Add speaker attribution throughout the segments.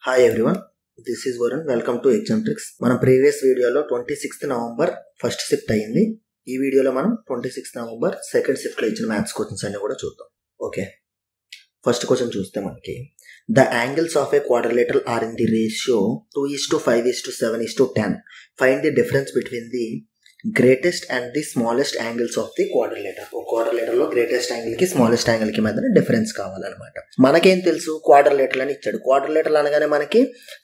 Speaker 1: Hi everyone, this is Varun. Welcome to Exam Tricks. మనం previous వీడియోలో 26th November first shift అయ్యింది. ఈ వీడియోలో మనం 26th నవంబర్ సెకండ్ షిఫ్ట్లో ఇచ్చిన మ్యాథ్స్ క్వశ్చన్స్ అన్ని కూడా చూద్దాం. ఓకే, ఫస్ట్ క్వశ్చన్ చూస్తే మనకి the angles of a quadrilateral are in the ratio 2:5:7:10. Find the difference between the greatest and the smallest angles of the quadrilateral. ఒక క్వాడ్రిలేటర్లో గ్రేటెస్ట్ యాంగిల్కి స్మాలెస్ట్ యాంగిల్కి మధ్యన డిఫరెన్స్ కావాలన్నమాట. మనకేం తెలుసు, క్వాడ్రిలేటర్ అని ఇచ్చాడు. క్వాడ్రిలేటర్ అనగానే మనకి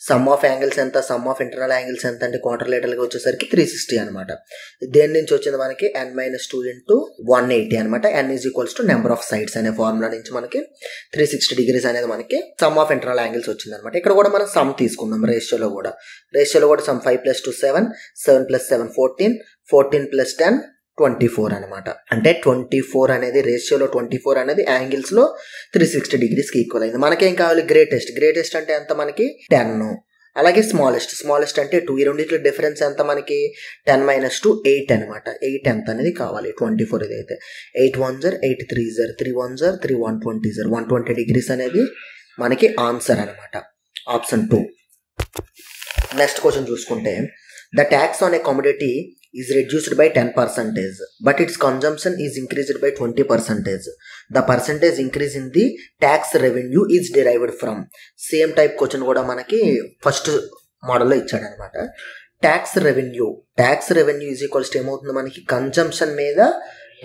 Speaker 1: సమ్ ఆఫ్ యాంగిల్స్ ఎంత, సమ్ ఆఫ్ ఇంటర్నల్ యాంగిల్స్ ఎంత అంటే క్వాడ్రిలేటర్కి వచ్చేసరికి 360 అనమాట. దేని నుంచి వచ్చింది మనకి n-2 × 180 అనమాట. n = నెంబర్ ఆఫ్ సైడ్స్ అనే ఫార్ములా నుంచి మనకి 360 degrees అనేది మనకి సమ్ ఆఫ్ ఇంటర్నల్ యాంగిల్స్ వచ్చింది అనమాట. ఇక్కడ కూడా మనం సమ్ తీసుకుందాం. రేషియోలో కూడా సమ్ 5 + 2 7, 7 + 7 14, 14 + 10 24 అనమాట. అంటే 24 అనేది రేషియోలో 24 అనేది యాంగిల్స్ లో 360 degrees ఈక్వల్ అయింది. మనకేం కావాలి, గ్రేటెస్ట్ అంటే ఎంత మనకి 10. అలాగే స్మాలెస్ట్ అంటే 2. ఈ రెండింటి డిఫరెన్స్ ఎంత మనకి 10 - 2 8 అనమాట. 8 ఎంత అనేది కావాలి 24 ఇదైతే. 8 1s 8 3s 3 1s 3 120s 120 degrees అనేది మనకి ఆన్సర్ అనమాట, ఆప్షన్ 2. నెక్స్ట్ క్వశ్చన్ చూసుకుంటే the tax on a commodity is reduced by 10%, but its consumption is increased by 20%. The percentage increase in the tax revenue is derived from. Same type question కూడా మనకి first మోడల్లో ఇచ్చాడు అనమాట. Tax revenue is equals ఏమవుతుంది మనకి consumption మీద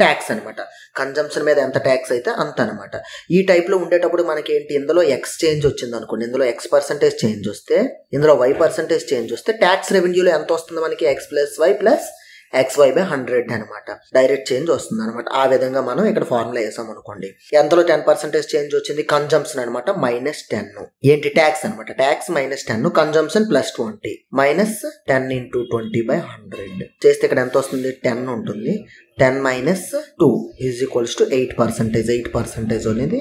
Speaker 1: tax అనమాట. Consumption మీద ఎంత ట్యాక్స్ అయితే అంత అనమాట. ఈ టైప్లో ఉండేటప్పుడు మనకి ఏంటి, ఇందులో ఎక్స్ చేంజ్ వచ్చింది అనుకోండి, ఇందులో X% చేంజ్ వస్తే, ఇందులో Y% చేంజ్ వస్తే ట్యాక్స్ రెవెన్యూలో ఎంత వస్తుంది మనకి X + Y + XY/100 అనమాట. డైరెక్ట్ చేంజ్ వస్తుంది అనమాట. ఆ విధంగా మనం ఇక్కడ ఫార్ములా వేసాం అనుకోండి. ఎంతలో 10% చేంజ్ వచ్చింది, కన్జంప్షన్ అనమాట -10. ఏంటి ట్యాక్స్ అనమాట, ట్యాక్స్ -10, కన్జంప్షన్ +20, -10 × 20/100 చేస్తే ఇక్కడ ఎంత వస్తుంది 10 ఉంటుంది. 10 - 2 = 8%. 8% అనేది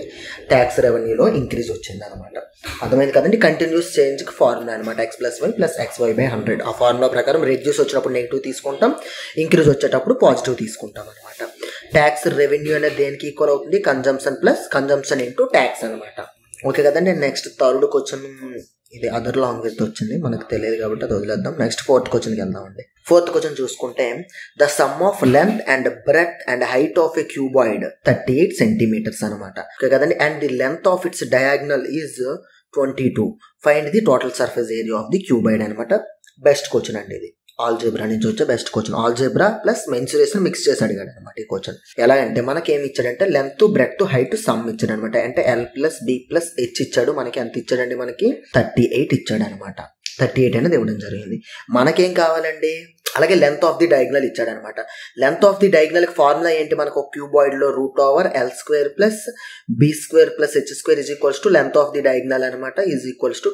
Speaker 1: ట్యాక్స్ రెవెన్యూలో ఇంక్రీజ్ వచ్చింది అనమాట. అర్థమైంది కదండి. కంటిన్యూస్ చేంజ్కి ఫార్ములా అనమాట X + Y + XY/100. ఆ ఫార్ములా ప్రకారం రెడ్యూస్ వచ్చినప్పుడు నెగిటివ్ తీసుకుంటాం, ఇంక్రీజ్ వచ్చేటప్పుడు పాజిటివ్ తీసుకుంటాం అనమాట. ట్యాక్స్ రెవెన్యూ అనేది దేనికి ఈక్వల్ అవుతుంది, కన్జంప్షన్ ఇంటూ ట్యాక్స్ అనమాట. ఓకే కదండి. నెక్స్ట్ థర్డ్ క్వశ్చన్ ఇది అదర్ లాంగ్వేజ్ వచ్చింది, మనకు తెలియదు కాబట్టి అది వదిలేద్దాం. నెక్స్ట్ ఫోర్త్ క్వశ్చన్కి వెళ్దామండి. ఫోర్త్ క్వశ్చన్ చూసుకుంటే the sum of length and breadth and height of a cuboid 38 centimeters అనమాట. ఓకే కదండి. And the length of its diagonal is 22. Find the total surface area of the cuboid అనమాట. Best question అండి ఇది. Algebra నుంచి వచ్చే best question. Algebra plus mensuration mix చేసి అడిగాడు అనమాట ఈ క్వశ్చన్. ఎలా అంటే మనకి ఏమి ఇచ్చాడంటే లెంత్, బ్రెడ్త్, హైట్ సమ్ ఇచ్చాడు అనమాట. అంటే L + B + H ఇచ్చాడు. మనకి ఎంత ఇచ్చాడండి, మనకి 38 ఇచ్చాడు అనమాట. 38 అనేది ఇవ్వడం జరిగింది. మనకేం కావాలండి, అలాగే లెంత్ ఆఫ్ ది డయాగ్నల్ ఇచ్చాడు అనమాట. Length of the diagonal formula ఏంటి, మనకు ఒక క్యూబాయిడ్లో √L² + B² + H² = length of the diagonal అనమాట =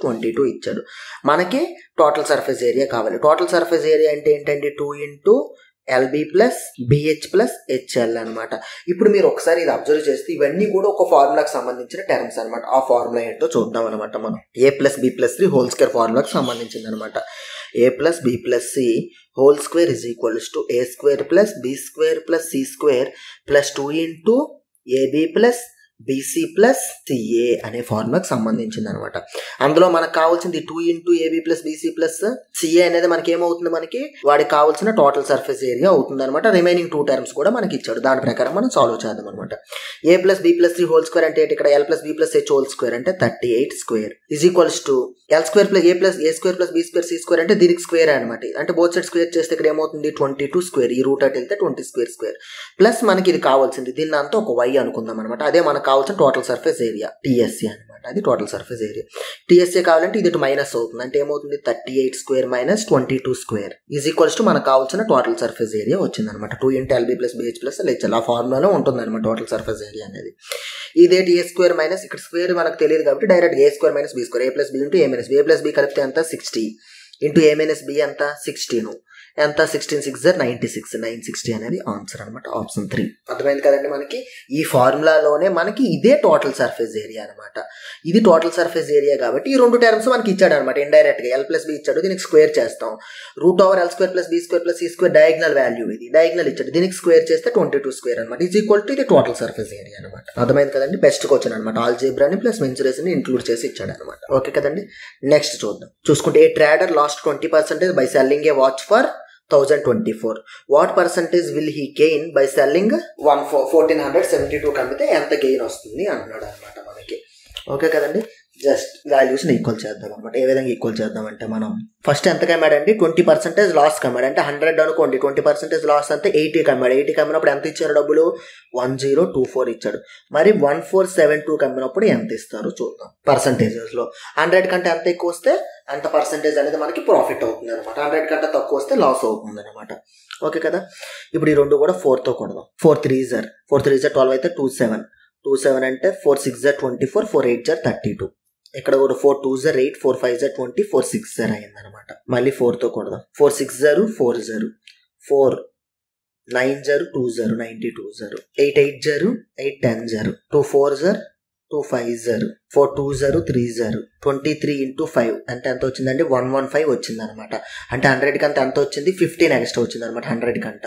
Speaker 1: 22 ఇచ్చాడు. మనకి టోటల్ సర్ఫేస్ ఏరియా కావాలి. టోటల్ సర్ఫేస్ ఏరియా అంటే ఏంటండి 2 × LB + BH + HL అనమాట. ఇప్పుడు మీరు ఒకసారి ఇది అబ్జర్వ్ చేస్తే ఇవన్నీ కూడా ఒక ఫార్ములాకి సంబంధించిన టర్మ్స్ అనమాట. ఆ ఫార్ములా ఏంటో చూద్దాం అనమాట. మనం A + B + C హోల్² ఫార్ములాకి సంబంధించింది అనమాట. A + B + C హోల్² = A² + B² + C² + 2 × AB + BC + CA అనే ఫార్ములాకి సంబంధించింది అనమాట. అందులో మనకు కావాల్సింది 2 × AB + BC + CA అనేది మనకి ఏమవుతుంది, మనకి వాడికి కావాల్సిన టోటల్ సర్ఫేస్ ఏరియా అవుతుంది అనమాట. రిమైనింగ్ 2 టర్మ్స్ కూడా మనకి ఇచ్చాడు. దాని ప్రకారం మనం సాల్వ్ చేద్దాం అనమాట. A + B + C హోల్² అంటే ఇక్కడ L + B + H హోల్² అంటే 38² L² + A + A² + B² C² అంటే దీనికి స్క్వేర్ అనమాట. అంటే బోత్ సైడ్ స్క్వేర్ చేస్తే ఇక్కడ ఏమవుతుంది 22². ఈ రూట్ అటు వెళ్తే 20² ప్లస్ మనకి ఇది కావాల్సింది దీన్ని అంతా ఒక Y అనుకుందాం అనమాట. అదే మనకు కావాల్సిన టోటల్ సర్ఫేస్ ఏరియా TSA అనమాట. అది టోటల్ సర్ఫేస్ ఏరియా. TSA కావాలంటే ఇది మైనస్ అవుతుంది. అంటే ఏమవుతుంది 38² - 22² మనకు కావాల్సిన టోటల్ సర్ఫేస్ ఏరియా వచ్చింది అనమాట. 2 × LB + BH + HL ఆ ఫార్ములాలో ఉంటుంది అనమాట టోటల్ సర్ఫేస్ ఏరియా అనేది. ఇదే A² ఇక్కడ స్క్వేర్ మనకు తెలియదు కాబట్టి direct A² - B², A + B × A - B. A + B కలిపితే ఎంత 60 × A - B ఎంత 16. ఎంత 16 6 96 960 అనేది ఆన్సర్ అనమాట ఆప్షన్ 3. అర్థమైంది కదండి. మనకి ఈ ఫార్ములాలోనే మనకి ఇదే టోటల్ సర్ఫేస్ ఏరియా అనమాట. ఇది టోటల్ సర్ఫేస్ ఏరియా కాబట్టి ఈ రెండు టర్మ్స్ మనకి ఇచ్చాడు అనమాట ఇండైరెక్ట్ గా. L+B ఇచ్చాడు, దీనికి స్క్వేర్ చేస్తాం. √L² + B² + C² diagonal value, ఇది డయాగ్నల్ ఇచ్చాడు, దీనికి స్క్వేర్ చేస్తే 22² అనమాట. ఈజ్ ఈక్వల్ టు ఇది టోటల్ సర్ఫేస్ ఏరియా అనమాట. అర్థమైంది కదండి. బెస్ట్ క్వశ్చన్ అనమాట. ఆల్జీబ్రాని ప్లస్ మెన్సురేషన్ ఇంక్లూడ్ చేసి ఇచ్చాడు అనమాట. ఓకే కదండి. నెక్స్ట్ చూద్దాం. చూసుకుంటే ఏ trader last 20% by selling A watch for 1024. What percentage will he gain by selling 1472 అమ్మితే ఎంత గెయిన్ వస్తుంది అన్నాడు అనమాట మనకి. ఓకే కదండి. జస్ట్ వాల్యూస్ని ఈక్వల్ చేద్దాం అనమాట. ఏ విధంగా ఈక్వల్ చేద్దాం అంటే మనం ఫస్ట్ ఎంత కమ్మాడండి 20% లాస్ కమ్మాడు. అంటే 100 అనుకోండి, 20% లాస్ అంటే 80 కమ్మాడు. 80 కమ్మినప్పుడు ఎంత ఇచ్చారు డబ్బులు? 1024 ఇచ్చాడు. మరి 1472 కమ్మినప్పుడు ఎంత ఇస్తారు చూద్దాం పర్సంటేజెస్లో. 100 కంటే ఎంత ఎక్కువ వస్తే అంత పర్సంటేజ్ అనేది మనకి ప్రాఫిట్ అవుతుంది అనమాట. 100 కంటే తక్కువ వస్తే లాస్ అవుతుంది అనమాట. ఓకే కదా. ఇప్పుడు ఈ రెండు కూడా 4తో కొడదాం. 4 3 12 అయితే 27 అంటే 4 6 24, 4 8 32. ఇక్కడ కూడా 4 2 8, 4 5 20, 4 6 అయింది అనమాట. మళ్ళీ 4తో కొడదాం. 4 6 40, 4 9 20 92, 8 8 8 10, 2 4 2 5 4 2 3 23 into 5 అంటే ఎంత వచ్చిందండి? 115 వచ్చింది అనమాట. అంటే 100 కంటే ఎంత వచ్చింది? 15 ఎక్స్ట్రా వచ్చింది అనమాట. 100 కంట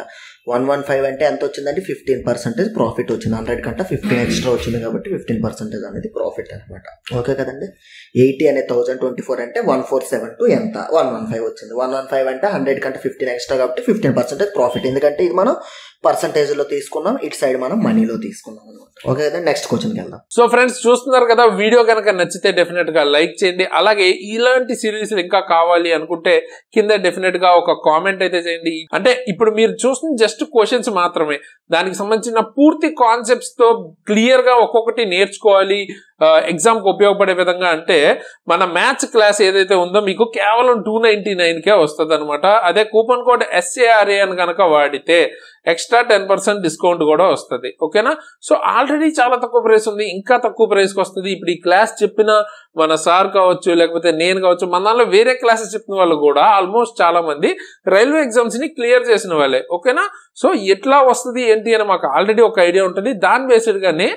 Speaker 1: 115 అంటే ఎంత వచ్చిందండి? 15% ప్రాఫిట్ వచ్చింది. 100 కంట 15 ఎక్స్ట్రా వచ్చింది కాబట్టి 15% అనేది ప్రాఫిట్ అనమాట. ఓకే కదండి. 80 అనే 1024 అంటే 1472 ఎంత? 115 వచ్చింది. 115 అంటే 100 కంటే 15 ఎక్స్ట్రా కాబట్టి 15% ప్రాఫిట్. ఎందుకంటే ఇది మనం పర్సంటేజ్లో తీసుకున్నాం, ఇటు సైడ్ మనం మనీలో తీసుకున్నాం అనమాట. ఓకే కదా. నెక్స్ట్ క్వశ్చన్కి వెళ్దాం.
Speaker 2: సో ఫ్రెండ్స్ చూస్తున్నారు కదా, వీడియో కనుక నచ్చితే డెఫినెట్ గా లైక్ చేయండి. అలాగే ఇలాంటి సిరీస్ ఇంకా కావాలి అనుకుంటే కింద డెఫినెట్ గా ఒక కామెంట్ అయితే చేయండి. అంటే ఇప్పుడు మీరు చూసిన జస్ట్ క్వశ్చన్స్ మాత్రమే, దానికి సంబంధించిన పూర్తి కాన్సెప్ట్స్ తో క్లియర్ గా ఒక్కొక్కటి నేర్చుకోవాలి ఎగ్జామ్ కు ఉపయోగపడే విధంగా అంటే మన మ్యాథ్స్ క్లాస్ ఏదైతే ఉందో మీకు కేవలం 299కే వస్తుంది అనమాట. అదే కూపన్ కోడ్ SARA అని కనుక వాడితే ఎక్స్ట్రా 10% డిస్కౌంట్ కూడా వస్తుంది. ఓకేనా. సో ఆల్రెడీ చాలా తక్కువ ప్రైస్ ఉంది, ఇంకా తక్కువ ప్రైస్కి వస్తుంది. ఇప్పుడు ఈ క్లాస్ చెప్పిన మన సార్ కావచ్చు, లేకపోతే నేను కావచ్చు, మన దానిలో వేరే క్లాసెస్ చెప్పిన వాళ్ళు కూడా ఆల్మోస్ట్ చాలా మంది రైల్వే ఎగ్జామ్స్ ని క్లియర్ చేసిన వాళ్ళే. ఓకేనా. సో ఎట్లా వస్తుంది ఏంటి అని మాకు ఆల్రెడీ ఒక ఐడియా ఉంటుంది. దాని బేస్డ్ గానే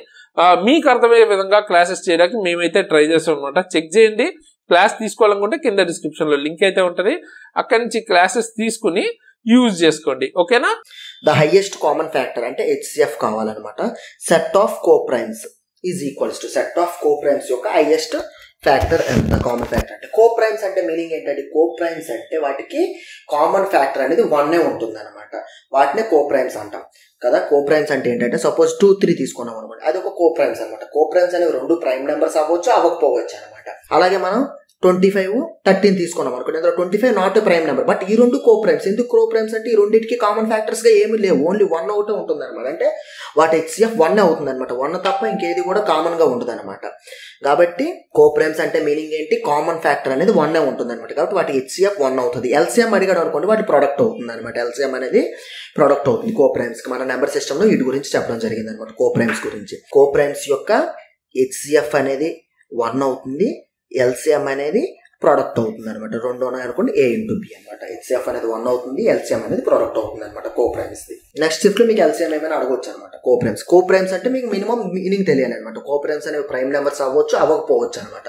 Speaker 2: మీకు అర్థమయ్యే విధంగా క్లాసెస్ చేయడానికి మేమైతే ట్రై చేస్తాం అనమాట. చెక్ చేయండి. క్లాస్ తీసుకోవాలనుకుంటే కింద డిస్క్రిప్షన్ లో లింక్ అయితే ఉంటుంది, అక్కడి నుంచి క్లాసెస్ తీసుకుని యూజ్ చేసుకోండి. ఓకేనా.
Speaker 1: ద హైయెస్ట్ కామన్ ఫ్యాక్టర్ అంటే HCF కావాలన్నమాట. Set of coprimes is equals to set of coprimes యొక్క హైయెస్ట్ ఫ్యాక్టర్ ఎంత? కామన్ ఫ్యాక్టర్ అంటే కోప్రైమ్స్ అంటే మీనింగ్ ఏంటంటే కోప్రైమ్స్ అంటే వాటికి కామన్ ఫ్యాక్టర్ అనేది 1 ఉంటుంది అనమాట. వాటినే కోప్రైమ్స్ అంటాం కదా. కోప్రైమ్స్ అంటే ఏంటంటే సపోజ్ 2 3 తీసుకున్నాం అనుకోండి, అది ఒక కోప్రైమ్స్ అనమాట. కోప్రైమ్స్ అనేవి 2 ప్రైమ్ నెంబర్స్ అవ్వచ్చు, అవ్వకపోవచ్చు అనమాట. అలాగే మనం 25 13 తీసుకున్నాం అనుకోండి, అందులో 25 నాట్ ప్రైమ్ నెంబర్, బట్ ఈ రెండు కోప్రైమ్స్. ఎందుకు కోప్రైమ్స్ అంటే ఈ రెండింటికి కామన్ ఫ్యాక్టర్స్ గా ఏమీ లేవు, ఓన్లీ 1 ఒకటే ఉంటుంది అనమాట. అంటే వాటి HCF 1 అవుతుంది అనమాట. 1 తప్ప ఇంకేది కూడా కామన్ గా ఉండదు అనమాట. కాబట్టి కోప్రైమ్స్ అంటే మీనింగ్ ఏంటి? కామన్ ఫ్యాక్టర్ అనేది 1 ఉంటుంది అనమాట. కాబట్టి వాటి HCF 1 అవుతుంది. LCM అడిగాడు అనుకోండి, వాటి ప్రొడక్ట్ అవుతుంది అనమాట. LCM అనేది ప్రొడక్ట్ అవుతుంది కోప్రైమ్స్ కి. మన నెంబర్ సిస్టమ్ లో వీటి గురించి చెప్పడం జరిగింది అనమాట, కోప్రైమ్స్ గురించి. కోప్రైమ్స్ యొక్క HCF అనేది 1 అవుతుంది, LCM అనేది ప్రొడక్ట్ అవుతుంది అనమాట. 2 ఉన్నాయి అనుకోండి, A into B అనమాట. HCF అనేది 1 అవుతుంది, LCM అనేది ప్రొడక్ట్ అవుతుంది అనమాట కోప్రైమ్స్ ది. నెక్స్ట్ షిఫ్ట్ లో మీకు LCM ఏమైనా అడగొచ్చు అనమాట. కోప్రైమ్స్ అంటే మీకు మినిమం మీనింగ్ తెలియాలి అనమాట. కోప్రైమ్స్ అనేవి ప్రైమ్ నెంబర్స్ అవ్వచ్చు, అవ్వకపోవచ్చు అనమాట.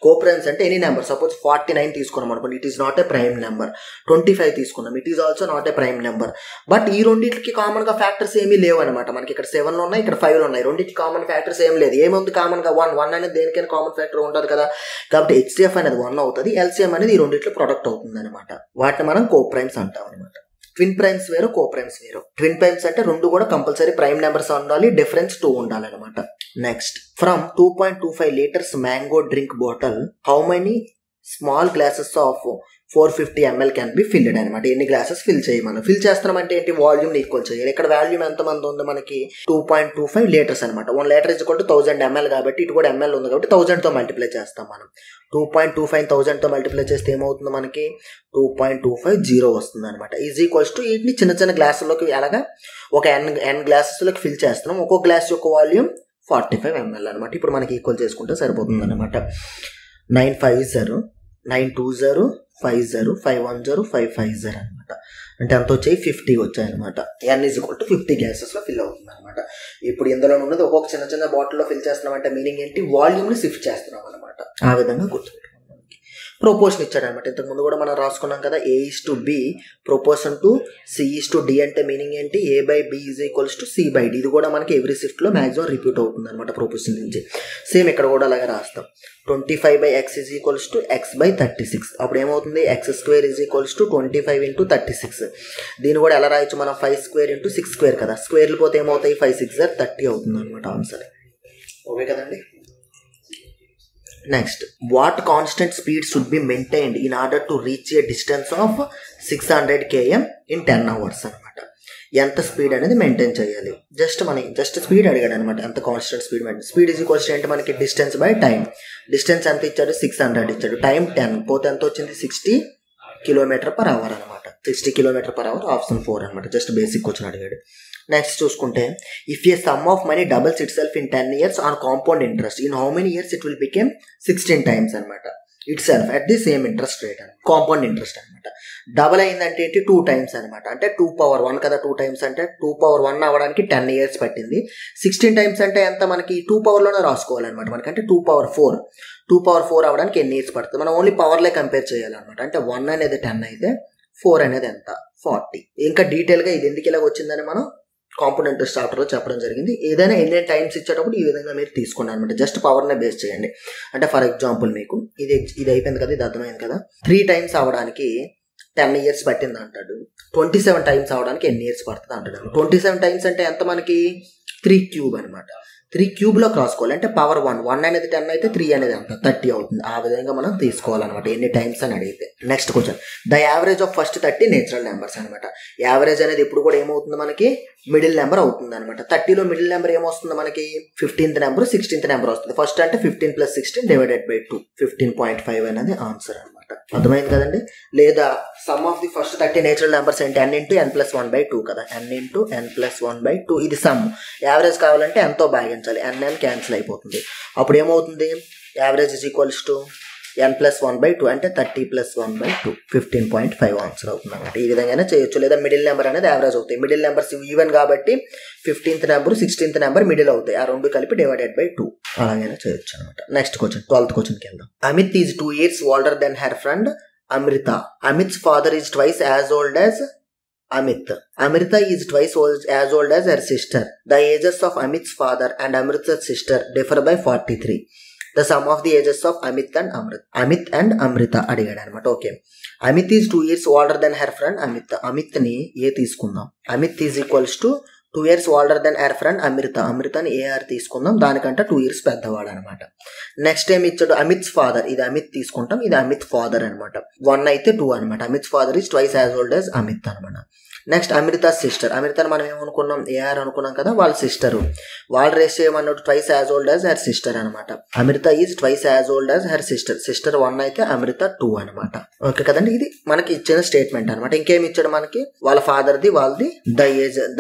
Speaker 1: కోప్రైమ్స్ అంటే ఎనీ నెంబర్. సపోజ్ 49 తీసుకున్నాం అనుకోండి, it is not a prime number. 25 తీసుకున్నాం, it is also not a prime number. But ఈ రెండింటికి కామన్ గా ఫ్యాక్టర్స్ ఏమీ లేవు అనమాట. మనకి ఇక్కడ 7 ఉన్నాయి, ఇక్కడ 5 ఉన్నాయి. రెండింటికి కామన్ ఫ్యాక్టర్స్ ఏం లేదు. ఏముంది కామన్ గా? 1 అనేది దేనికైనా కామన్ ఫ్యాక్టర్ ఉంటుంది కదా. కాబట్టి HCF అనేది 1 అవుతుంది, LCM అనేది ఈ రెండింటిలో ప్రొడక్ట్ అవుతుంది అనమాట. వాటిని మనం కోప్రైమ్స్ అంటాం అనమాట. ట్విన్ ప్రైమ్స్ వేరు, కోప్రైమ్స్ వేరు. ట్విన్ ప్రైమ్స్ అంటే 2 కూడా కంపల్సరీ ప్రైమ్ నెంబర్స్ ఉండాలి, డిఫరెన్స్ 2 ఉండాలి అనమాట. Next, from 2.25 liters mango drink bottle how many small glasses of 450 ml can be filled అనమాట. ఎన్ని గ్లాసెస్ ఫిల్ చేయమని. ఫిల్ చేస్తున్నాం అంటే ఏంటి? వాల్యూమ్ ఈక్వల్ చేయాలి. ఇక్కడ వాల్యూమ్ ఎంతమంది ఉంది మనకి? 2.25 liters అనమాట. 1 liter is equal to 1000 ml కాబట్టి ఇటు కూడా ml ఉంది కాబట్టి 1000తో మల్టిప్లై చేస్తాం మనం. 2.25 1000తో మల్టిప్లై చేస్తే ఏమవుతుంది మనకి? 2.250 వస్తుంది అనమాట. ఈజ్ ఈక్వల్స్ టు వీటిని చిన్న చిన్న గ్లాసుల్లోకి అలాగా ఒక n గ్లాసెస్లోకి ఫిల్ చేస్తున్నాం. ఒక్కో గ్లాస్ యొక్క వాల్యూమ్ 45 ml అనమాట. ఇప్పుడు మనకి ఈక్వల్ చేసుకుంటే సరిపోతుంది అనమాట. 9 5 0 9 2 0 50 510 550 అనమాట. అంటే ఎంత వచ్చాయి 50 వచ్చాయి అనమాట. n = 50 గ్యాసెస్లో ఫిల్ అవుతుంది అనమాట. ఇప్పుడు ఇందులో ఉన్నది ఒక్కొక్క చిన్న చిన్న బాటిల్లో ఫిల్ చేస్తున్నాం అంటే మీనింగ్ ఏంటి, వాల్యూమ్ని షిఫ్ట్ చేస్తున్నాం అనమాట. ఆ విధంగా గుర్తుపెట్టుకోండి. ప్రొపోర్షన్ ఇచ్చాడు అనమాట. ఇంతకుముందు కూడా మనం రాసుకున్నాం కదా, A:B ప్రొపోర్షన్ టు C:D అంటే మీనింగ్ ఏంటి, A/B = C/D. ఇది కూడా మనకి ఎవ్రీ షిఫ్ట్లో మ్యాక్సిమం రిపీట్ అవుతుంది అనమాట ప్రొపోర్షన్ నుంచి. సేమ్ ఇక్కడ కూడా అలాగే రాస్తాం. 25/x = x/36. అప్పుడు ఏమవుతుంది, x² = 25 × 36. దీన్ని కూడా ఎలా రాయొచ్చు మనం, 5² × 6² కదా, స్క్వేర్లు పోతే ఏమవుతాయి, 5 6 30 అవుతుంది అనమాట ఆన్సర్. ఓకే కదండి. Next, what constant speed should be maintained in order to reach a distance of 600 km in 10 hours అనమాట. ఎంత స్పీడ్ అనేది మెయింటైన్ చేయాలి, జస్ట్ స్పీడ్ అడిగాడు అనమాట. ఎంత కాన్స్టెంట్ స్పీడ్ మెయింటైన్. స్పీడ్ ఏంటి మనకి, డిస్టెన్స్ బై టైం. డిస్టెన్స్ ఎంత ఇచ్చాడు, 600 ఇచ్చాడు. టైం 10 పోతే ఎంత వచ్చింది, 60 km/h అనమాట. 60 km/h ఆప్షన్ 4 అనమాట. జస్ట్ బేసిక్ క్వశ్చన్ అడిగాడు. నెక్స్ట్ చూసుకుంటే, if A some of money doubles it self in 10 years on compound interest, in how many years it will became 16 times అనమాట. It self at the same interest rate అని, compound interest అనమాట. Double అయిందంటే ఏంటి, 2 times అనమాట. అంటే 2^1 కదా, 2 times అంటే 2^1 అవ్వడానికి 10 years పట్టింది. 16 times అంటే ఎంత, మనకి 2 powerలోనే రాసుకోవాలన్నమాట. మనకి అంటే 2^4 అవ్వడానికి ఎన్ని ఇయర్స్ పడుతుంది. మనం ఓన్లీ పవర్లే కంపేర్ చేయాలన్నమాట. అంటే 1 అనేది 10 అయితే 4 అనేది ఎంత, 40. ఇంకా డీటెయిల్గా ఇది ఎందుకు ఇలాగ వచ్చిందని మనం కాంపౌండ్ ఇంట్రెస్ట్ చాప్టర్లో చెప్పడం జరిగింది. ఏదైనా ఎన్ని టైమ్స్ ఇచ్చేటప్పుడు ఈ విధంగా మీరు తీసుకోండి అనమాట. జస్ట్ పవర్నే బేస్ చేయండి. అంటే ఫర్ ఎగ్జాంపుల్ మీకు ఇది అయిపోయింది కదా, ఇది అర్థమైంది కదా. 3 times అవ్వడానికి 10 years పట్టింది అంటాడు. 27 times అవ్వడానికి ఎన్ని ఇయర్స్ పడుతుంది అంటాడు. 27 times అంటే ఎంత మనకి, 3³ అనమాట. 3³ రాసుకోవాలి. అంటే పవర్ 1 అనేది 10 అయితే 3 అనేది ఎంత, 30 అవుతుంది. ఆ విధంగా మనం తీసుకోవాలన్నమాట ఎన్ని టైమ్స్ అని అడిగితే. Next question, the average of first 30 natural numbers అనమాట. యావరేజ్ అనేది ఎప్పుడు కూడా ఏమవుతుంది మనకి, మిడిల్ నెంబర్ అవుతుంది అనమాట. 30లో మిడిల్ నెంబర్ ఏమొస్తుంది మనకి, 15th నెంబర్ 16th నెంబర్ వస్తుంది. ఫస్ట్ అంటే 15 + 16 / 2, 15.5 అనేది ఆన్సర్ అనమాట. అర్థమైంది కదండి. లేదా some of the first 30 natural numbers ఏంటి, n × n+1/2 కదా, n × n+1/2. ఇది సమ్. యావరేజ్ కావాలంటే ఎంతో భాగించాలి, n క్యాన్సిల్ అయిపోతుంది. అప్పుడు ఏమవుతుంది, యావరేజ్ n+1/2 అంటే 30 + 1/2, 15.5 ఆన్సర్ అవుతుంది అనమాట. ఈ విధంగానే చేయొచ్చు. లేదా మిడిల్ నెంబర్ అనేది యావరేజ్ అవుతాయి. మిడిల్ నెంబర్స్ ఈవెన్ కాబట్టి 15th number 16th number middle అవుతాయి. ఆ రెండు కలిపి /2 అలాగైనా చేయొచ్చు అనమాట. నెక్స్ట్ క్వశ్చన్, 12th క్వశ్చన్ కింద. Amit is 2 years older than her friend Amrita. Amit's father is twice as old as Amit. Amrita is twice as old as her sister. The ages of Amit's father and Amrita's sister differ by 43. The sum of the ages of Amit and Amrita అడిగాడు అనమాట. Okay, Amit is 2 years older than her friend Amit. అమిత్ని ఏ తీసుకుందాం, Amit is equals to 2 years older than her friend Amrita. అమృతని AR తీసుకుందాం, దానికంటే 2 years పెద్దవాడు అనమాట. Next ఏమి ఇచ్చాడు, అమిత్స్ father. ఇది అమిత్ తీసుకుంటాం, ఇది అమిత్ ఫాదర్ అనమాట. 1 అయితే 2 అనమాట. Amit father is twice as old as Amit అనమాట. నెక్స్ట్ అమృత సిస్టర్. అమృతని మనం ఏమనుకున్నాం, AR అనుకున్నాం కదా, వాళ్ళ సిస్టరు. వాళ్ళ రేస్ ఏమన్నాడు, twice as old as her sister అనమాట. Amrita is twice as old as her sister. Sister 1 అయితే అమృత 2 అనమాట. ఓకే కదండి. ఇది మనకి ఇచ్చిన స్టేట్మెంట్ అనమాట. ఇంకేమి ఇచ్చాడు మనకి, వాళ్ళ ఫాదర్ది వాళ్ళది.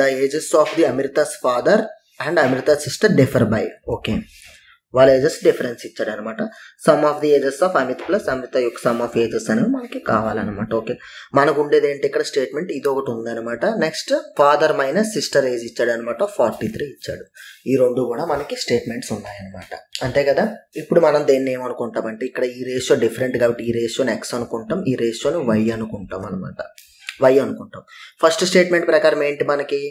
Speaker 1: The ages of the Amrita's father and Amrita sister differ by. Okay, వాళ్ళ ఏజెస్ డిఫరెన్స్ ఇచ్చాడు అనమాట. Sum of the ages of Amit plus Amrita యొక్క సమ్ ఆఫ్ ఏజెస్ అనేవి మనకి కావాలన్నమాట. ఓకే, మనకు ఉండేది ఏంటి ఇక్కడ స్టేట్మెంట్, ఇది ఒకటి ఉందనమాట. Next father minus sister age ఇచ్చాడు అనమాట, 43 ఇచ్చాడు. ఈ రెండు కూడా మనకి స్టేట్మెంట్స్ ఉన్నాయన్నమాట. అంతే కదా. ఇప్పుడు మనం దేన్ని ఏమనుకుంటామంటే, ఇక్కడ ఈ రేషియో డిఫరెంట్ కాబట్టి ఈ రేషియోని X అనుకుంటాం, ఈ రేషియోని Y అనుకుంటాం అనమాట. Y అనుకుంటాం. ఫస్ట్ స్టేట్మెంట్ ప్రకారం ఏంటి మనకి,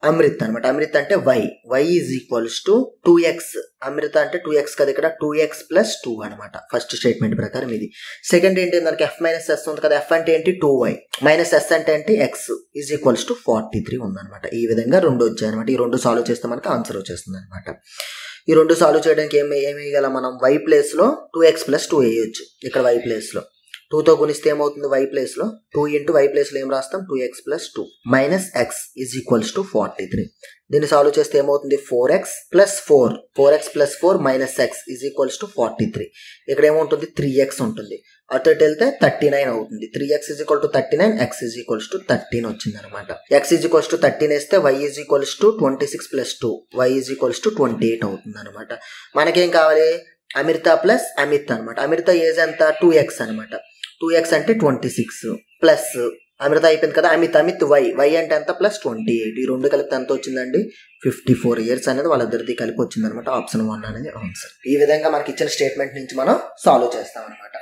Speaker 1: అమృత్ అనమాట. అమృత్ అంటే y is equals to 2x. అమృత అంటే 2x కదా, ఇక్కడ 2x + 2 అనమాట. ఫస్ట్ స్టేట్మెంట్ ప్రకారం ఇది. సెకండ్ ఏంటి, దానికి F-S ఉంది కదా, F అంటే ఏంటి 2y, -S అంటే ఏంటి x ఈజ్ ఈక్వల్స్ టు 43 ఉందనమాట. ఈ విధంగా రెండు వచ్చాయి అనమాట. ఈ రెండు సాల్వ్ చేస్తే మనకి ఆన్సర్ వచ్చేస్తుంది అనమాట. ఈ రెండు సాల్వ్ చేయడానికి ఏమి వేయగలం మనం, y ప్లేస్లో 2x + 2 వేయచ్చు. ఇక్కడ y ప్లేస్లో 2తో గుణిస్తే ఏమవుతుంది, y ప్లేస్లో 2 × y ప్లేస్లో ఏం రాస్తాం, 2x + 2 -x is equals to 43. దీన్ని సాల్వ్ చేస్తే ఏమవుతుంది, 4x + 4 -x is equals to 43. ఇక్కడ ఏముంటుంది, 3x ఉంటుంది. అటు వెళ్తే 39 అవుతుంది. 3x is equal to 39, x is equals to 13 వచ్చింది అనమాట. x ఈజ్ ఈక్వల్స్ టు 13 వేస్తే y is equals to 26 + 2, y is equals to 28 అవుతుంది అనమాట. మనకేం కావాలి, అమృత ప్లస్ అమిత్ అనమాట. అమృత ఏజ్ ఎంత, 2x అనమాట. 2x అంటే 26 ప్లస్ అమృత అయిపోయింది కదా, అమిత్ వై అంటే ఎంత ప్లస్ 28. ఈ రెండు కలిపి ఎంత వచ్చిందండి 54 years అనేది వాళ్ళిద్దరిది కలిపి వచ్చిందనమాట. ఆప్షన్ 1 అనేది ఆన్సర్. ఈ విధంగా మనకి ఇచ్చిన స్టేట్మెంట్ నుంచి మనం సాల్వ్ చేస్తాం అనమాట.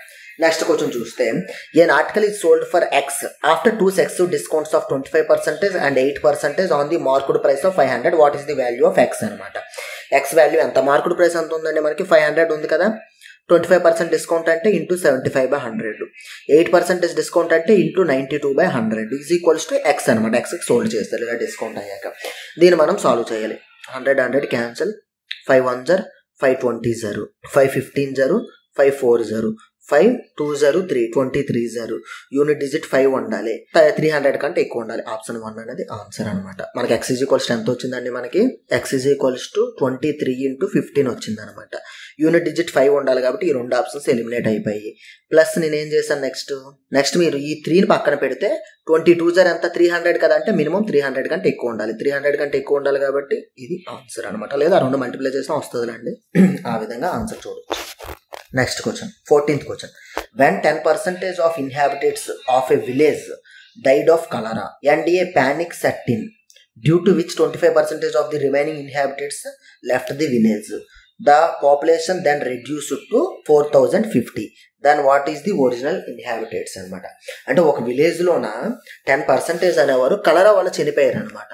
Speaker 1: నెక్స్ట్ క్వశ్చన్ చూస్తే an article is sold for x after 2 successive discounts of 25% and 8% on the marked price of 500. what is the value of x అనమాట. x వాల్యూ ఎంత, మార్కెట్ ప్రైస్ ఎంత ఉందండి మనకి 500 ఉంది కదా, 25% డిస్కౌంట్ అంటే ఇంటూ 75/100, 8% డిస్కౌంట్ అంటే into 92/100 is equals to X అనమాట. ఎక్స్కి సోల్డ్ చేస్తారు ఇలా డిస్కౌంట్ అయ్యాక. దీన్ని మనం సాల్వ్ చేయాలి. 100 క్యాన్సల్, 5 1 0, 5 20 0, 5 15 0, 5 4 0, 5 2 0 3, 23 0. యూనిట్ డిజిట్ 5 ఉండాలి, 300 కంటే ఎక్కువ ఉండాలి. ఆప్షన్ 1 అనేది ఆన్సర్ అనమాట. మనకి x ఈక్వల్స్ ఎంత వచ్చిందండి, మనకి x ఈక్వల్స్ టు 23 × 15 వచ్చింది అనమాట. యూనిట్ డిజిట్ 5 ఉండాలి కాబట్టి ఈ రెండు ఆప్షన్స్ ఎలిమినేట్ అయిపోయి. ప్లస్ నేను ఏం చేశాను, నెక్స్ట్ మీరు ఈ 3ని పక్కన పెడితే 22 0 ఎంత 300 కదా, అంటే మినిమం 300 కంటే ఎక్కువ ఉండాలి. 300 కంటే ఎక్కువ ఉండాలి కాబట్టి ఇది ఆన్సర్ అనమాట. లేదా 2 మల్టిప్లై చేసినా వస్తుందండి. ఆ విధంగా ఆన్సర్ చూడొచ్చు. Next question, 14th question. when 10% of inhabitants of a village died of cholera and a panic set in, due to which 25% of the remaining inhabitants left the village, the population then reduced to 4050. then what is the original inhabitants అనమాట. అంటే ఒక విలేజ్లోన 10% అనేవారు కలరా వల్ల చనిపోయారు అనమాట.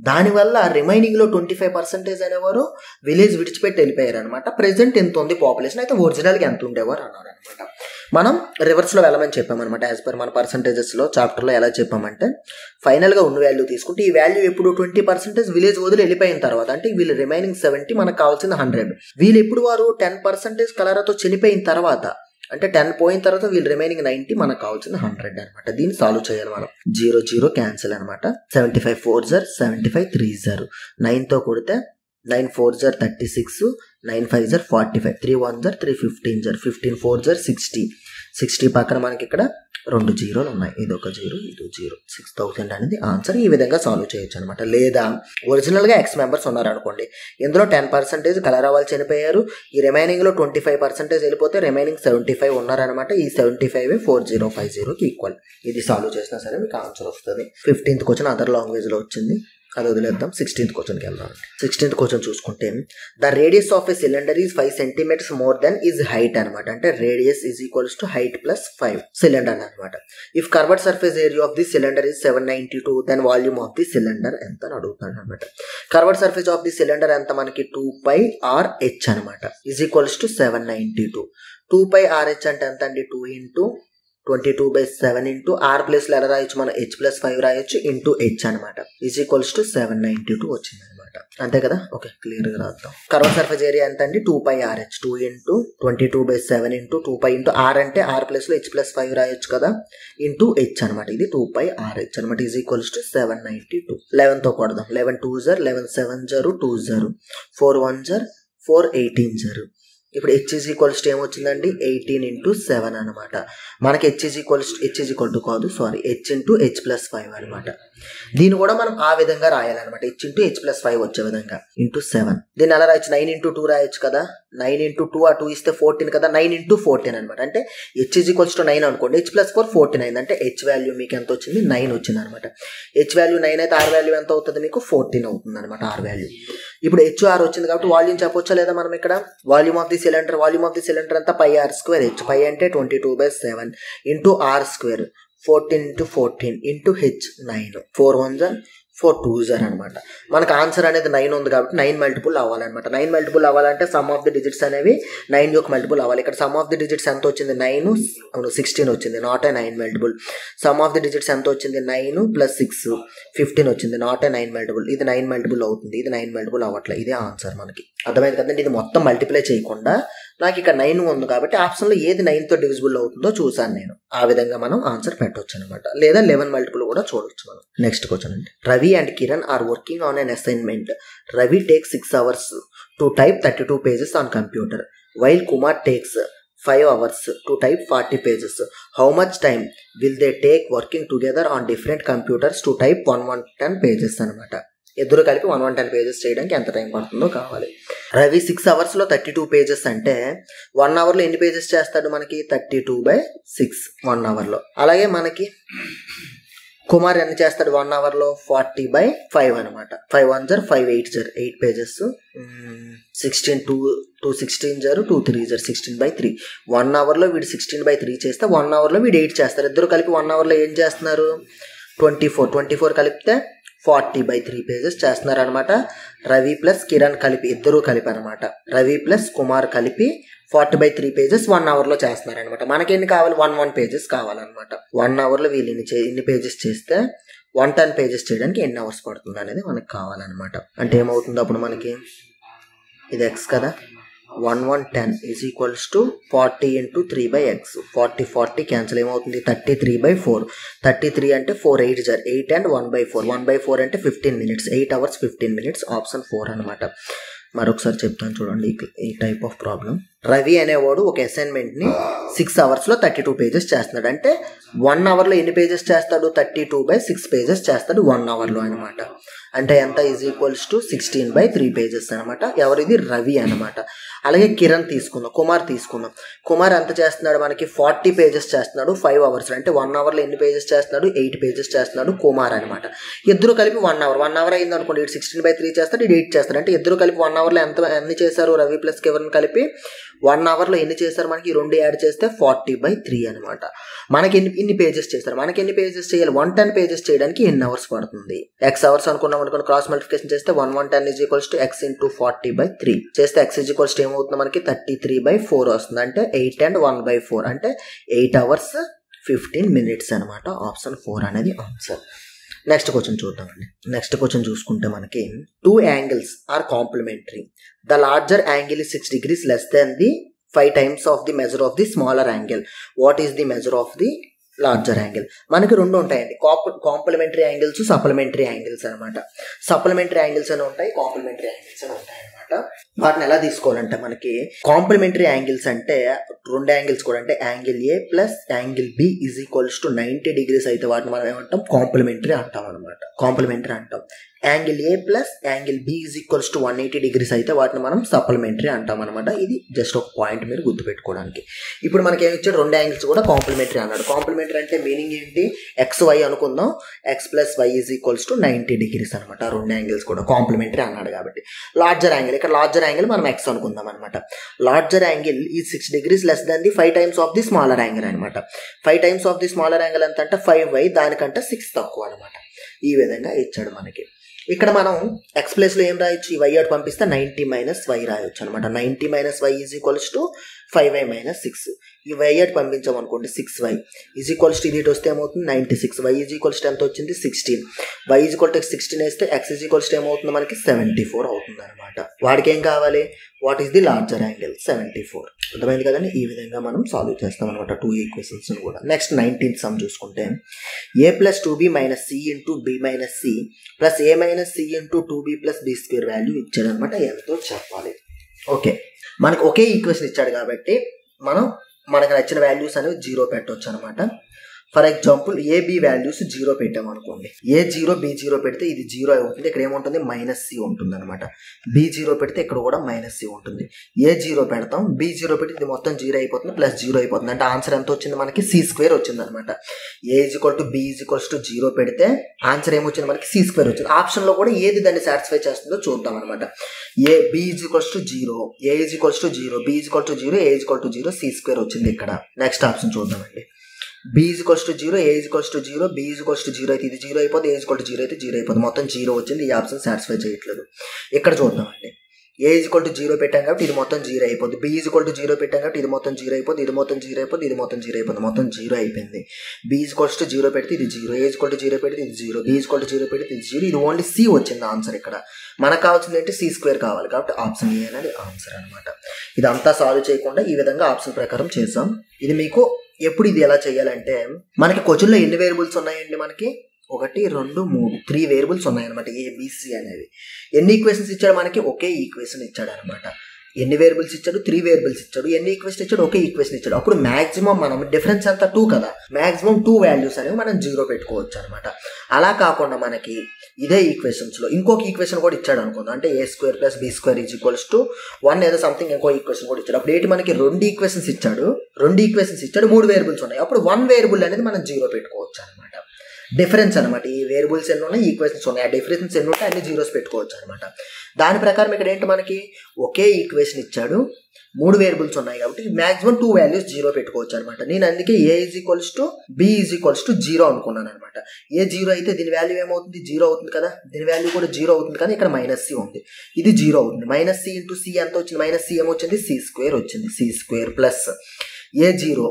Speaker 1: దానివల్ల రిమైనింగ్లో 25% అనేవారు village విడిచిపెట్టి వెళ్ళిపోయారు అనమాట. ప్రెసెంట్ ఎంత ఉంది పాపులేషన్, అయితే ఒరిజినల్గా ఎంత ఉండేవారు అన్నారు అనమాట. మనం రివర్స్లో వెళ్ళమని చెప్పామన్నమాట. యాజ్ పర్ మన పర్సంటేజెస్లో చాప్టర్లో ఎలా చెప్పామంటే, ఫైనల్గా ఉన్న వాల్యూ తీసుకుంటే ఈ వాల్యూ ఎప్పుడు 20% విలేజ్ వదిలి వెళ్ళిపోయిన తర్వాత, అంటే వీళ్ళు రిమైనింగ్ 70, మనకు కావాల్సింది 100. వీళ్ళు ఎప్పుడు వారు 10% కలరాతో చనిపోయిన తర్వాత, అంటే 10 పోయిన తర్వాత వీళ్ళు రిమైనింగ్ 90, మనకు కావాల్సింది 100 అనమాట. దీన్ని సాల్వ్ చేయాలి మనం. 0 0 క్యాన్సిల్ అనమాట. 75 4 0, 75 3 0, 9తో కొడితే 9 4 0 36, 9 5 0 45, 3 1 0 3 15 0, 15 4 0 60, 60 పక్కన మనకి ఇక్కడ 2 జీరోలు ఉన్నాయి. ఇది ఒక 0, ఇది 0, 6000 అనేది ఆన్సర్. ఈ విధంగా సాల్వ్ చేయొచ్చు అనమాట. లేదా ఒరిజినల్గా ఎక్స్ మెంబర్స్ ఉన్నారనుకోండి, ఇందులో 10% కలరా వాళ్ళు చనిపోయారు, ఈ రిమైనింగ్లో 25% వెళ్ళిపోతే రిమైనింగ్ 75 ఉన్నారనమాట. ఈ 75 4050కి ఈక్వల్. ఇది సాల్వ్ చేసినా సరే మీకు ఆన్సర్ వస్తుంది. 15th క్వశ్చన్ అదర్ లాంగ్వేజ్లో వచ్చింది, అది వదిలేద్దాం. 16th క్వశ్చన్కి వెళ్దాం. 16th క్వశ్చన్ చూసుకుంటే, the radius of a cylinder is 5 cm more then is height అనమాట. అంటే radius is equals to height plus 5 cylinder అనమాట. If curved surface area of the cylinder is 792, then volume of the cylinder ఎంత అని అడుగుతాడు అనమాట. Curved surface of the cylinder ఎంత మనకి 2πRh అనమాట, ఈజ్ ఈక్వల్స్ టు 792. 2πRh అంటే ఎంత అండి, 2 × 22/7 ఇంటూ r ప్లేస్లో ఎలా రాయొచ్చు మనం, h+5 రాయొచ్చు ఇంటూ h అనమాట. ఈజ్ ఈక్వల్స్ టు 792 వచ్చింది అనమాట. అంతే కదా, ఓకే క్లియర్గా రాద్దాం. కర్వ్ సర్ఫేస్ ఏరియా ఎంత అండి 2πRh, 2 × 22/7 ఇంటూ 2π ఇంటూ r అంటే r ప్లేస్లో h+5 రాయొచ్చు కదా ఇంటూ h అనమాట. ఇది 2πRh అనమాట. Is equals to 792. 11తో కొడదాం. 11 2 0, 11 7 0 2 0, 4 1 0, 4 18 0. ఇప్పుడు h ఈజ్ ఈక్వల్స్ టు ఏమొచ్చిందండి 18 × 7 అనమాట. మనకి h ఈజ్ ఈక్వల్ టు కాదు సారీ h × h+5 అనమాట. దీన్ని కూడా మనం ఆ విధంగా రాయాలన్నమాట, h × h+5 వచ్చే విధంగా ఇంటూ 7. దీన్ని ఎలా రాయొచ్చు, 9 × 2 రాయొచ్చు కదా, 9 × 2 ఆ 2 ఇస్తే 14 కదా, 9 × 14 అనమాట. అంటే h ఈజ్ ఈక్వల్స్ టు 9 అనుకోండి, h+4 14 అయింది. అంటే h వాల్యూ మీకు ఎంత వచ్చింది 9 వచ్చింది అనమాట. h వాల్యూ 9 అయితే r వాల్యూ ఎంత అవుతుంది మీకు 14 అవుతుంది అనమాట r వాల్యూ. ఇప్పుడు h r వచ్చింది కాబట్టి వాల్యూమ్ చెప్పొచ్చా లేదా మనం ఇక్కడ, వాల్యూమ్ ఆఫ్ ది సిలిండర్ అంతా πr² h, π అంటే 22/7 ఇంటూ r², 14 × 14 ఇంటూ h 9, 4 1 0, 4 2 0 అనమాట. మనకు ఆన్సర్ అనేది 9 ఉంది కాబట్టి 9 మల్టిపుల్ అవ్వాలన్నమాట. 9 మల్టిపుల్ అవ్వాలంటే సమ్ ఆఫ్ ది డిజిట్స్ అనేవి 9 యొక్క మల్టిపుల్ అవ్వాలి. ఇక్కడ సమ్ ఆఫ్ ది డిజిట్స్ ఎంత వచ్చింది 9, 16 వచ్చింది, not a 9 multiple. Some of the digits ఎంత వచ్చింది 9 + 6 15 వచ్చింది, నాట్ ఏ 9 మల్టిపుల్. ఇది 9 మల్టిపుల్ అవుతుంది, ఇది 9 మల్టిపుల్ అవ్వట్లేదు. ఇదే ఆన్సర్ మనకి. అర్థమైంది కదండి. ఇది మొత్తం మల్టిప్లై చేయకుండా నాకు ఇక్కడ 9 ఉంది కాబట్టి ఆప్షన్లో ఏది 9తో డివిజిబుల్ అవుతుందో చూసాను నేను. ఆ విధంగా మనం ఆన్సర్ పెట్టవచ్చు అనమాట. లేదా 11 మల్టిపుల్ కూడా చూడవచ్చు మనం. నెక్స్ట్ క్వశ్చన్ అండి, Ravi and Kiran are working on an assignment. Ravi takes 6 hours to type 32 pages on computer, while Kumar takes 5 hours to type 40 pages. How much time will they take working together on different computers to type 110 pages అనమాట. ఇద్దరు కలిపి 110 pages చేయడానికి ఎంత time పడుతుందో కావాలి. రవి 6 అవర్స్లో 32 pages అంటే 1 అవర్లో ఎన్ని పేజెస్ చేస్తాడు మనకి? 32/6 1 అవర్లో. అలాగే మనకి కుమార్ ఎన్ని చేస్తాడు 1 అవర్లో? 40/5 అనమాట. 5 1 జర్ 5 8 జర్ 8 పేజెస్. 16 2 16 జర్ 2 3 జర్ 16/3. 1 అవర్లో వీడు 16/3 చేస్తే 1 అవర్లో వీడు 8 చేస్తారు. ఇద్దరు కలిపి 1 అవర్లో ఏం చేస్తున్నారు? 24 కలిపితే 40/3 పేజెస్ చేస్తున్నారు అనమాట. రవి ప్లస్ కిరణ్ కలిపి ఇద్దరు కలిపి అనమాట. రవి ప్లస్ కుమార్ కలిపి 40/3 పేజెస్ 1 అవర్లో చేస్తున్నారు అనమాట. మనకి ఎన్ని కావాలి? 1 పేజెస్ కావాలన్నమాట. 1 అవర్లో వీళ్ళు ఇన్ని పేజెస్ చేస్తే 110 పేజెస్ చేయడానికి ఎన్ని అవర్స్ పడుతుంది అనేది మనకు కావాలన్నమాట. అంటే ఏమవుతుంది అప్పుడు మనకి? ఇది x కదా, 110 is equals to 40 × 3/x. 40 cancel ఏమవుతుంది? 33/4. 33 అంటే 4 8 జర్ 8 అండ్ 1/4. 1/4 అంటే 15 minutes. 8 hours 15 minutes. ఆప్షన్ 4 అనమాట. మరొకసారి చెప్తాను చూడండి ఈ టైప్ ఆఫ్ ప్రాబ్లం. రవి అనేవాడు ఒక అసైన్మెంట్ని 6 అవర్స్లో 32 పేజెస్ చేస్తున్నాడు. అంటే 1 అవర్లో ఎన్ని పేజెస్ చేస్తాడు? 32/6 పేజెస్ చేస్తాడు 1 అవర్లో అనమాట. అంటే ఎంత? ఈజ్ ఈక్వల్స్ టు 16/3 పేజెస్ అనమాట. ఎవరిది? రవి అనమాట. అలాగే కిరణ్ తీసుకుందాం, కుమార్ తీసుకుందాం. కుమార్ ఎంత చేస్తున్నాడు మనకి? 40 పేజెస్ చేస్తున్నాడు 5 అవర్స్. అంటే 1 అవర్లో ఎన్ని పేజెస్ చేస్తున్నాడు? 8 పేజెస్ చేస్తున్నాడు కుమార్ అనమాట. ఇద్దరు కలిపి 1 అవర్ అయింది అనుకోండి. ఇటు 16/3 చేస్తాడు, ఇటు 8 చేస్తాడు. అంటే ఇద్దరు కలిపి 1 అవర్లో ఎన్ని చేశారు? రవి ప్లస్ కిరణ్ కలిపి 1 అవర్లో ఎన్ని చేశారు మనకి? 2 యాడ్ చేస్తే 40/3 అనమాట. మనకి ఎన్ని పేజెస్ చేస్తారు? మనకి ఎన్ని పేజెస్ చేయాలి? 110 పేజెస్ చేయడానికి ఎన్ని అవర్స్ పడుతుంది? x అవర్స్ అనుకున్నాం అనుకోండి. క్రాస్ మల్టిప్లికేషన్ చేస్తే 110 ఈజ్ ఈక్వల్స్ టు x × 40/3 చేస్తే x ఈజ్ ఈక్వల్స్ టు ఏమవుతుంది మనకి? 33/4 వస్తుంది. అంటే 8 and 1/4 అంటే 8 hours 15 minutes అనమాట. ఆప్షన్ 4 అనేది ఆన్సర్. నెక్స్ట్ క్వశ్చన్ చూద్దామండి. నెక్స్ట్ క్వశ్చన్ చూసుకుంటే మనకి 2 angles are complementary. The larger angle is 6 degrees less than the 5 times of the measure of the smaller angle. What is the measure of the larger angle? మనకి 2 ఉంటాయండి. Complementary angles, supplementary angles అనమాట. Supplementary angles అని ఉంటాయి, complementary angles అని ఉంటాయి అనమాట. వాటిని ఎలా తీసుకోవాలంటే మనకి కాంప్లిమెంటరీ యాంగిల్స్ అంటే 2 యాంగిల్స్ కూడా అంటే angle A plus angle B is equals to 90 degrees అయితే వాటిని మనం ఏమంటాం? కాంప్లిమెంటరీ అంటాం అనమాట. కాంప్లిమెంటరీ అంటాం. Angle A plus angle B is equals to 180 degrees అయితే వాటిని మనం సప్లిమెంటరీ అంటాం అనమాట. ఇది జస్ట్ ఒక పాయింట్ మీరు గుర్తుపెట్టుకోవడానికి. ఇప్పుడు మనకి ఏమి ఇచ్చాడు? 2 యాంగిల్స్ కూడా కాంప్లిమెంటరీ అన్నాడు. కాంప్లిమెంటరీ అంటే మీనింగ్ ఏంటి? XY అనుకుందాం. x + y is equals to 90 degrees అనమాట. 2 యాంగిల్స్ కూడా కాంప్లిమెంటరీ అన్నాడు కాబట్టి. లార్జర్ యాంగిల్, ఇక్కడ లార్జర్ యాంగిల్ మనం x అనుకుందాం అనమాట. లార్జర్ యాంగిల్ ఈ 6 degrees less than the 5 times of the smaller angle అనమాట. 5 times of the smaller angle ఎంత అంటే 5y, దానికంటే 6 తక్కువ అనమాట. ఈ విధంగా ఇచ్చాడు మనకి. ఇక్కడ మనం x ప్లేస్లో ఏం రాయొచ్చు? ఈ y అటు పంపిస్తే 90 - y రాయొచ్చు అనమాట. 90 - y is equals to 5y - 6. ఈ y అటు పంపించామనుకోండి 6y ఈజ్ ఈక్వల్స్ టు ఇది ఇటు వస్తే ఏమవుతుంది? 96. y ఈజ్ ఈక్వల్స్ టు ఎంత వచ్చింది? 16. y ఈజ్ ఈక్వల్ టు 16 వేస్తే x ఈజ్ ఈక్వల్స్ టు ఏమవుతుంది మనకి? 74 అవుతుంది అనమాట. వాడికి ఏం కావాలి? What is the larger angle? 74. అర్థమైంది కదండి. ఈ విధంగా మనం సాల్వ్ చేస్తాం అనమాట 2 ఈక్వేషన్స్ కూడా. నెక్స్ట్ 19th సమ్ చూసుకుంటే a + 2b - c × b - c + a - c × 2b + b² value ఇచ్చాడనమాట. ఎంతో చెప్పాలి. ఓకే, మనకు ఒకే ఈక్వేషన్ ఇచ్చాడు కాబట్టి మనకు నచ్చిన వాల్యూస్ అనేవి 0 పెట్టవచ్చు అనమాట. ఫర్ ఎగ్జాంపుల్ AB వాల్యూస్ 0 పెట్టామనుకోండి. A0 B0 పెడితే ఇది 0 అవుతుంది. ఇక్కడ ఏముంటుంది? -c ఉంటుంది అనమాట. B0 పెడితే ఇక్కడ కూడా -c ఉంటుంది. A0 పెడతాం, B0 పెడితే ఇది మొత్తం 0 అయిపోతుంది, +0 అయిపోతుంది. అంటే ఆన్సర్ ఎంత వచ్చింది మనకి? c² వచ్చింది అనమాట. A = B = 0 పెడితే ఆన్సర్ ఏమొచ్చింది మనకి? c² వచ్చింది. ఆప్షన్లో కూడా ఏది దాన్ని సాటిస్ఫై చేస్తుందో చూద్దాం అనమాట. B = 0, A = 0, B = 0, A = 0, c² వచ్చింది ఇక్కడ. నెక్స్ట్ ఆప్షన్ చూద్దామండి. B = 0, A = 0, B = 0 అయితే ఇది 0 అయిపోతుంది, A = 0 అయితే 0 అయిపోతుంది. మొత్తం 0 వచ్చింది. ఈ ఆప్షన్ సాటిస్ఫై చేయట్లేదు. ఇక్కడ చూద్దామండి. A = 0 పెట్టాం కాబట్టి ఇది మొత్తం 0 అయిపోతుంది. B = 0 పెట్టాం కాబట్టి ఇది మొత్తం 0 అయిపోతుంది, ఇది మొత్తం 0 అయిపోతుంది, ఇది మొత్తం 0 అయిపోతుంది. మొత్తం 0 అయిపోయింది. B = 0 పెడితే ఇది 0, A = 0 పెడితే ఇది 0, B = 0 పెడితే ఇది 0. ఇది ఓన్లీ C వచ్చింది ఆన్సర్. ఇక్కడ మనకు కావాల్సింది ఏంటి? c² కావాలి కాబట్టి ఆప్షన్ ఏ అనేది ఆన్సర్ అనమాట. ఇదంతా సాల్వ్ చేయకుండా ఈ విధంగా ఆప్షన్ ప్రకారం చేసాం. ఇది మీకు ఎప్పుడు ఇది ఎలా చేయాలంటే మనకి క్వశ్చన్లో ఎన్ని వేరియబుల్స్ ఉన్నాయండి? మనకి 1 2 3 3 వేరియబుల్స్ ఉన్నాయన్నమాట. ABC అనేవి. ఎన్ని ఈక్వేషన్స్ ఇచ్చాడు మనకి? ఒకే ఈక్వేషన్ ఇచ్చాడు అనమాట. ఎన్ని వేరియబుల్స్ ఇచ్చాడు, 3 వేరియబుల్స్ ఇచ్చాడు. ఎన్ని ఈక్వేషన్ ఇచ్చాడు, ఒకే ఈక్వేషన్ ఇచ్చాడు. అప్పుడు మాక్సిమం మనం డిఫరెన్స్ అంతా 2 కదా, మాక్సిమం 2 వాల్యూస్ అనేవి మనం 0 పెట్టుకోవచ్చు అనమాట. అలా కాకుండా మనకి ఇదే ఈక్వేషన్స్ లో ఇంకొక ఈక్వేషన్ కూడా ఇచ్చాడు అనుకుందాం, అంటే a² + b² = 1 ఏదో సంథింగ్ ఇంకో ఈక్వేషన్ కూడా ఇచ్చాడు. అప్పుడు ఏంటి, మనకి 2 ఈక్వేషన్స్ ఇచ్చాడు, 3 వేరియబుల్స్ ఉన్నాయి. అప్పుడు 1 వేరియబుల్ అనేది మనం 0 పెట్టుకోవచ్చు అనమాట. డిఫరెన్స్ అనమాట. ఈ వేరియబుల్స్ ఎన్ని ఉన్నాయి, ఈక్వేషన్స్ ఉన్నాయి, ఆ డిఫరెన్స్ ఎన్ని ఉంటాయి అన్ని జీరోస్ పెట్టుకోవచ్చు అనమాట. దాని ప్రకారం ఇక్కడ ఏంటి, మనకి ఒకే ఈక్వేషన్ ఇచ్చాడు, 3 వేరియబుల్స్ ఉన్నాయి కాబట్టి మాక్సిమం 2 వాల్యూస్ 0 పెట్టుకోవచ్చు అనమాట. నేను అందుకే a = b = 0 అనుకున్నాను అనమాట. ఏ 0 అయితే దీని వాల్యూ ఏమవుతుంది, 0 అవుతుంది కదా, దీని వాల్యూ కూడా 0 అవుతుంది. కానీ ఇక్కడ -c ఉంది, ఇది 0 అవుతుంది. -c × c ఎంత వచ్చింది, -c ఏమొచ్చింది, c² వచ్చింది. c² ప్లస్ a0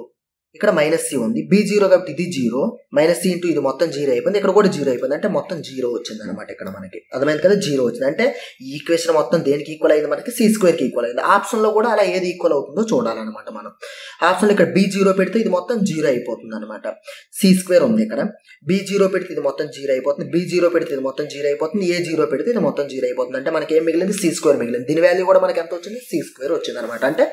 Speaker 1: ఇక్కడ -c ఉంది, b0 కాబట్టి ఇది 0, -c × ఇది మొత్తం 0 అయిపోయింది, ఇక్కడ కూడా 0 అయిపోయింది, అంటే మొత్తం 0 వచ్చింది అనమాట. ఇక్కడ మనకి అర్థమైంది కదా, 0 వచ్చింది. అంటే ఈ ఈక్వేషన్ మొత్తం దేనికి ఈక్వల్ అయింది, మనకి c² ఈక్వల్ అయింది. ఆప్షన్లో కూడా అలా ఏది ఈక్వల్ అవుతుందో చూడాలన్నమాట మనం. ఆప్షన్లో ఇక్కడ b0 పెడితే ఇది మొత్తం 0 అయిపోతుంది అనమాట. c² ఉంది ఇక్కడ, b0 పెడితే ఇది మొత్తం 0 అయిపోతుంది, b0 పెడితే ఇది మొత్తం 0 అయిపోతుంది, a0 పెడితే ఇది మొత్తం 0 అయిపోతుంది. అంటే మనకి ఏం మిగిలింది, c² మిగిలింది. దీని వాల్యూ కూడా మనకి ఎంత వచ్చింది, c² వచ్చింది అనమాట. అంటే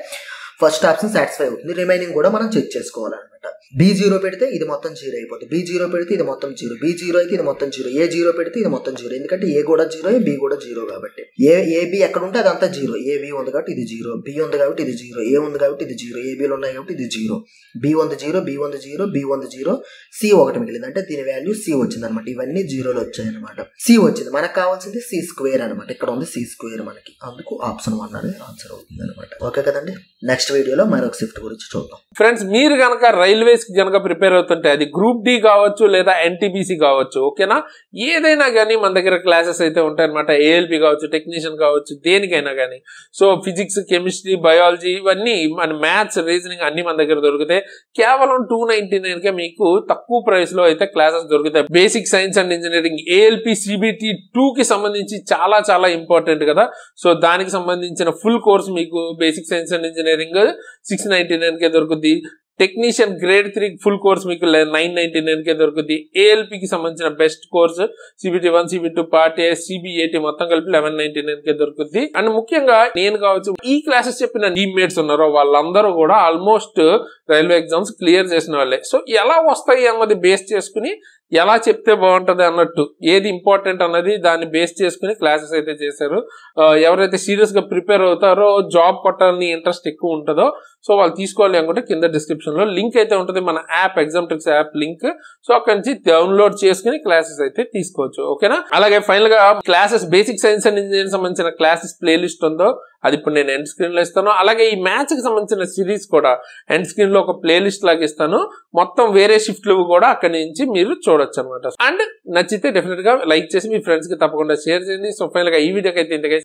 Speaker 1: ఫస్ట్ ఆప్షన్ సాటిస్ఫై అవుతుంది, రిమైనింగ్ కూడా మనం చెక్ చేసుకోవాలన్నమాట. b0 పెడితే ఇది మొత్తం 0 అయిపోతుంది, b0 పెడితే ఇది మొత్తం 0, b0 అయితే ఇది మొత్తం 0, a0 పెడితే ఇది మొత్తం 0, ఎందుకంటే a కూడా 0, b కూడా 0 కాబట్టి. ab ఎక్కడ ఉంటే అదంతా 0, ab ఉంది కాబట్టి ఇది 0, b ఉంది కాబట్టి ఇది 0, a ఉంది కాబట్టి ఇది 0, abలు ఉన్నాయి కాబట్టి ఇది 0, b ఉంది 0, b ఉంది 0, b ఉంది 0, c ఒకటి మిగిలింది, అంటే దీని వాల్యూ c వచ్చింది అనమాట. ఇవన్నీ 0లు వచ్చాయి అనమాట. c వచ్చింది, మనకు కావాల్సింది c² అనమాట. ఇక్కడ ఉంది c² మనకి, అందుకు ఆప్షన్ 1 అనేది ఆన్సర్ అవుతుంది అనమాట. ఓకే కదండి, నెక్స్ట్ వీడియోలో మరొక షిఫ్ట్ గురించి చూద్దాం.
Speaker 2: ఫ్రెండ్స్, మీరు కనుక రైల్వేస్ కి కనుక ప్రిపేర్ అవుతుంటే అది గ్రూప్ డి కావచ్చు లేదా ఎన్టీపీసీ కావచ్చు, ఓకేనా, ఏదైనా కానీ మన దగ్గర క్లాసెస్ అయితే ఉంటాయన్నమాట. ఏఎల్పి కావచ్చు, టెక్నీషియన్ కావచ్చు, దేనికైనా కానీ. సో ఫిజిక్స్, కెమిస్ట్రీ, బయాలజీ, ఇవన్నీ మన మ్యాథ్స్, రీజనింగ్ అన్ని మన దగ్గర దొరుకుతాయి. కేవలం 299కే మీకు తక్కువ ప్రైస్ లో అయితే క్లాసెస్ దొరుకుతాయి. Basic science and engineering ALP CBT 2 కి సంబంధించి చాలా చాలా ఇంపార్టెంట్ కదా. సో దానికి సంబంధించిన ఫుల్ కోర్స్ మీకు బేసిక్ సైన్స్ అండ్ ఇంజనీరింగ్ 699కే దొరుకుతుంది. టెక్నీషియన్ గ్రేడ్ 3 ఫుల్ కోర్స్ మీకు 999కే దొరుకుతుంది. ఏఎల్పికి సంబంధించిన best course CBT 1, CBT 2, part A, CBAT మొత్తం కలిపి 1199కే దొరుకుతుంది. అండ్ ముఖ్యంగా నేను కావచ్చు, ఈ క్లాసెస్ చెప్పిన టీమ్మేట్స్ ఉన్నారో వాళ్ళందరూ కూడా ఆల్మోస్ట్ రైల్వే ఎగ్జామ్స్ క్లియర్ చేసిన వాళ్ళే. సో ఎలా వస్తాయి అన్నది బేస్ చేసుకుని, ఎలా చెప్తే బాగుంటది అన్నట్టు, ఏది ఇంపార్టెంట్ అన్నది దాన్ని బేస్ చేసుకుని క్లాసెస్ అయితే చేశారు. ఎవరైతే సీరియస్ గా ప్రిపేర్ అవుతారో, జాబ్ కొట్టాలని ఇంట్రెస్ట్ ఎక్కువ ఉంటుందో, సో వాళ్ళు తీసుకోవాలి అనుకుంటే కింద డిస్క్రిప్షన్ లో లింక్ అయితే ఉంటుంది, మన app exam tricks app link. So అక్కడి నుంచి డౌన్లోడ్ చేసుకుని క్లాసెస్ అయితే తీసుకోవచ్చు, ఓకేనా. అలాగే ఫైనల్ గా classes basic science and engineering సంబంధించిన క్లాసెస్ ప్లేలిస్ట్ ఉందో అది ఇప్పుడు నేను ఎండ్ స్క్రీన్ లో ఇస్తాను. అలాగే ఈ మ్యాథ్స్ కి సంబంధించిన సిరీస్ కూడా ఎండ్ స్క్రీన్ లో ఒక ప్లేలిస్ట్ లాగా ఇస్తాను. మొత్తం వేరే షిఫ్ట్లు కూడా అక్కడి నుంచి మీరు చూడొచ్చు అనమాట. అండ్ నచ్చితే డెఫినెట్ గా లైక్ చేసి మీ ఫ్రెండ్స్ కి తప్పకుండా షేర్ చేయండి. సో ఫైనల్ గా ఈ వీడియోకి అయితే ఇంతకైతే